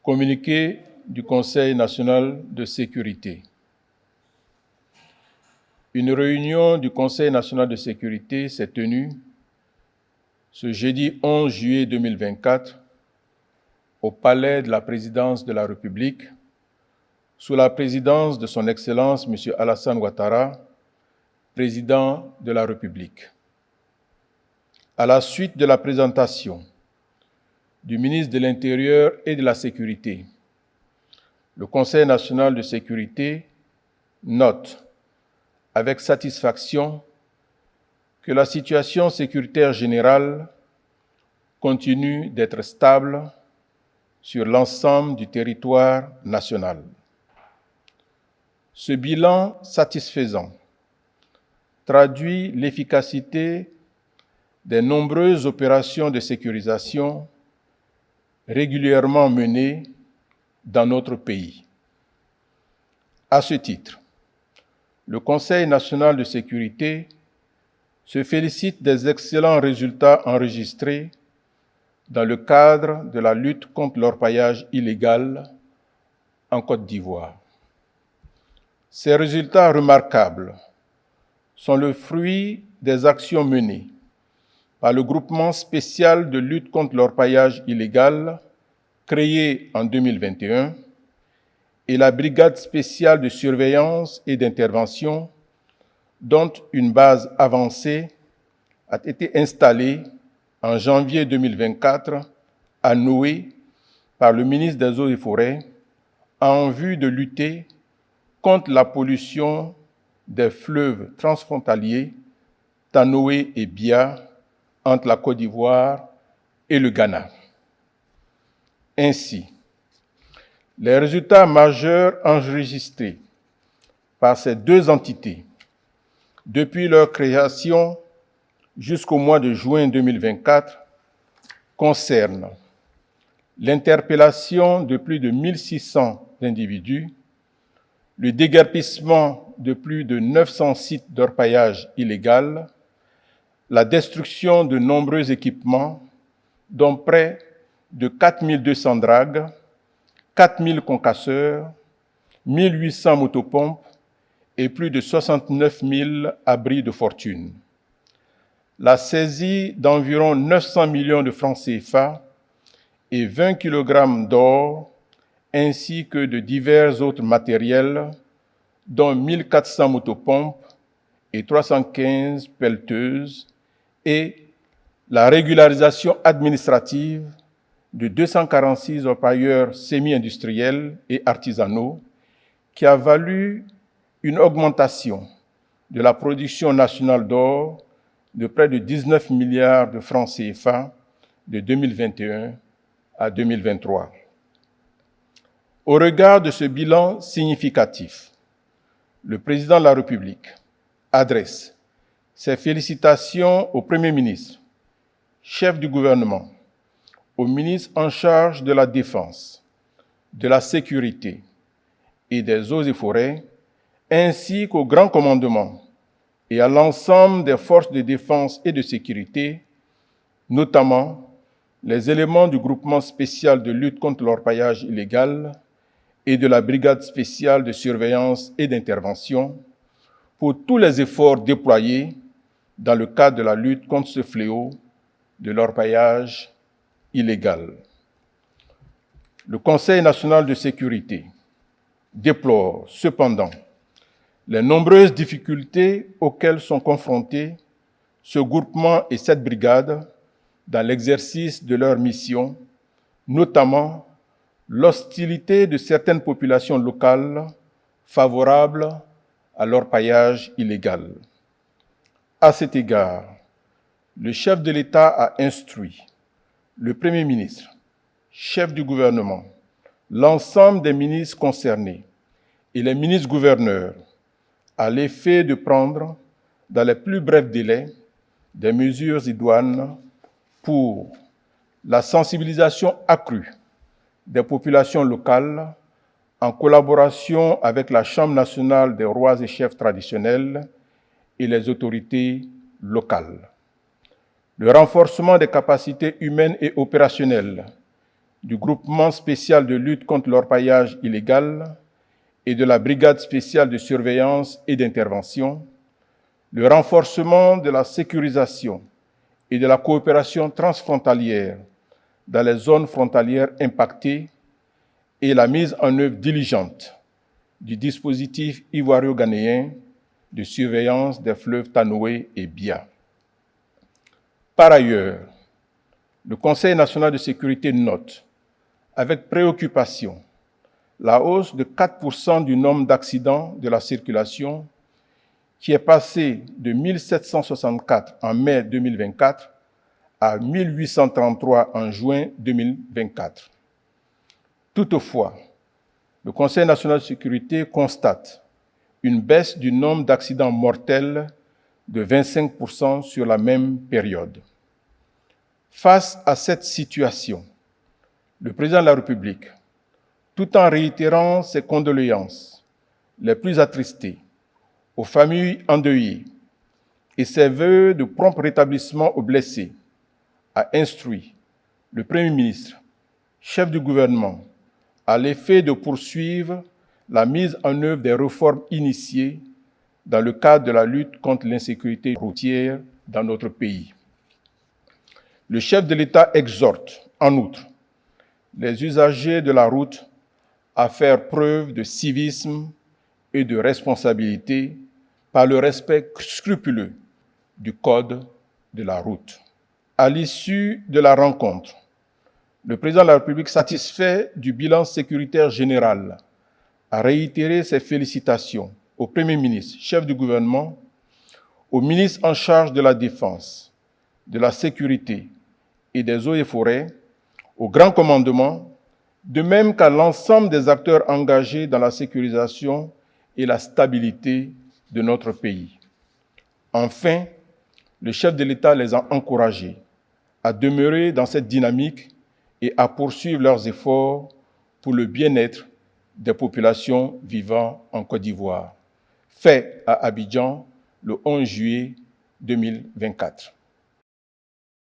Communiqué du Conseil national de sécurité. Une réunion du Conseil national de sécurité s'est tenue ce jeudi 11 juillet 2024 au Palais de la Présidence de la République, sous la présidence de son Excellence M. Alassane Ouattara, président de la République. À la suite de la présentation du ministre de l'Intérieur et de la Sécurité, le Conseil national de sécurité note avec satisfaction que la situation sécuritaire générale continue d'être stable sur l'ensemble du territoire national. Ce bilan satisfaisant traduit l'efficacité des nombreuses opérations de sécurisation régulièrement menées dans notre pays. À ce titre, le Conseil national de sécurité se félicite des excellents résultats enregistrés dans le cadre de la lutte contre l'orpaillage illégal en Côte d'Ivoire. Ces résultats remarquables sont le fruit des actions menées par le groupement spécial de lutte contre l'orpaillage illégal, créé en 2021, et la brigade spéciale de surveillance et d'intervention, dont une base avancée a été installée en janvier 2024 à Noé par le ministre des Eaux et Forêts en vue de lutter contre la pollution des fleuves transfrontaliers Tanoé et Bia entre la Côte d'Ivoire et le Ghana. Ainsi, les résultats majeurs enregistrés par ces deux entités depuis leur création jusqu'au mois de juin 2024 concernent l'interpellation de plus de 1600 individus, le déguerpissement de plus de 900 sites d'orpaillage illégal, la destruction de nombreux équipements, dont près de 4200 dragues, 4000 concasseurs, 1800 motopompes et plus de 69 000 abris de fortune. La saisie d'environ 900 millions de francs CFA et 20 kg d'or, ainsi que de divers autres matériels, dont 1400 motopompes et 315 pelleteuses, et la régularisation administrative de 246 orpailleurs semi-industriels et artisanaux, qui a valu une augmentation de la production nationale d'or de près de 19 milliards de francs CFA de 2021 à 2023. Au regard de ce bilan significatif, le président de la République adresse ses félicitations au Premier ministre, chef du gouvernement, au ministre en charge de la Défense, de la Sécurité et des Eaux et Forêts, ainsi qu'au Grand Commandement et à l'ensemble des forces de défense et de sécurité, notamment les éléments du groupement spécial de lutte contre l'orpaillage illégal et de la brigade spéciale de surveillance et d'intervention, pour tous les efforts déployés dans le cadre de la lutte contre ce fléau de l'orpaillage illégal. Le Conseil national de sécurité déplore cependant les nombreuses difficultés auxquelles sont confrontés ce groupement et cette brigade dans l'exercice de leur mission, notamment l'hostilité de certaines populations locales favorables à l'orpaillage illégal. À cet égard, le chef de l'État a instruit le Premier ministre, chef du gouvernement, l'ensemble des ministres concernés et les ministres-gouverneurs à l'effet de prendre, dans les plus brefs délais, des mesures idoines pour la sensibilisation accrue des populations locales en collaboration avec la Chambre nationale des rois et chefs traditionnels et les autorités locales. Le renforcement des capacités humaines et opérationnelles du groupement spécial de lutte contre l'orpaillage illégal et de la brigade spéciale de surveillance et d'intervention, le renforcement de la sécurisation et de la coopération transfrontalière dans les zones frontalières impactées et la mise en œuvre diligente du dispositif ivoiro-ghanéen de surveillance des fleuves Tanoé et Bia. Par ailleurs, le Conseil national de sécurité note avec préoccupation la hausse de 4% du nombre d'accidents de la circulation qui est passé de 1764 en mai 2024 à 1833 en juin 2024. Toutefois, le Conseil national de sécurité constate une baisse du nombre d'accidents mortels de 25% sur la même période. Face à cette situation, le président de la République, tout en réitérant ses condoléances les plus attristées aux familles endeuillées et ses vœux de prompt rétablissement aux blessés, a instruit le Premier ministre, chef du gouvernement, à l'effet de poursuivre la mise en œuvre des réformes initiées dans le cadre de la lutte contre l'insécurité routière dans notre pays. Le chef de l'État exhorte, en outre, les usagers de la route à faire preuve de civisme et de responsabilité par le respect scrupuleux du Code de la route. À l'issue de la rencontre, le président de la République, satisfait du bilan sécuritaire général, a réitéré ses félicitations au Premier ministre, chef du gouvernement, au ministre en charge de la Défense, de la Sécurité et des Eaux et Forêts, au Grand Commandement, de même qu'à l'ensemble des acteurs engagés dans la sécurisation et la stabilité de notre pays. Enfin, le chef de l'État les a encouragés à demeurer dans cette dynamique et à poursuivre leurs efforts pour le bien-être des populations vivant en Côte d'Ivoire. Fait à Abidjan le 11 juillet 2024.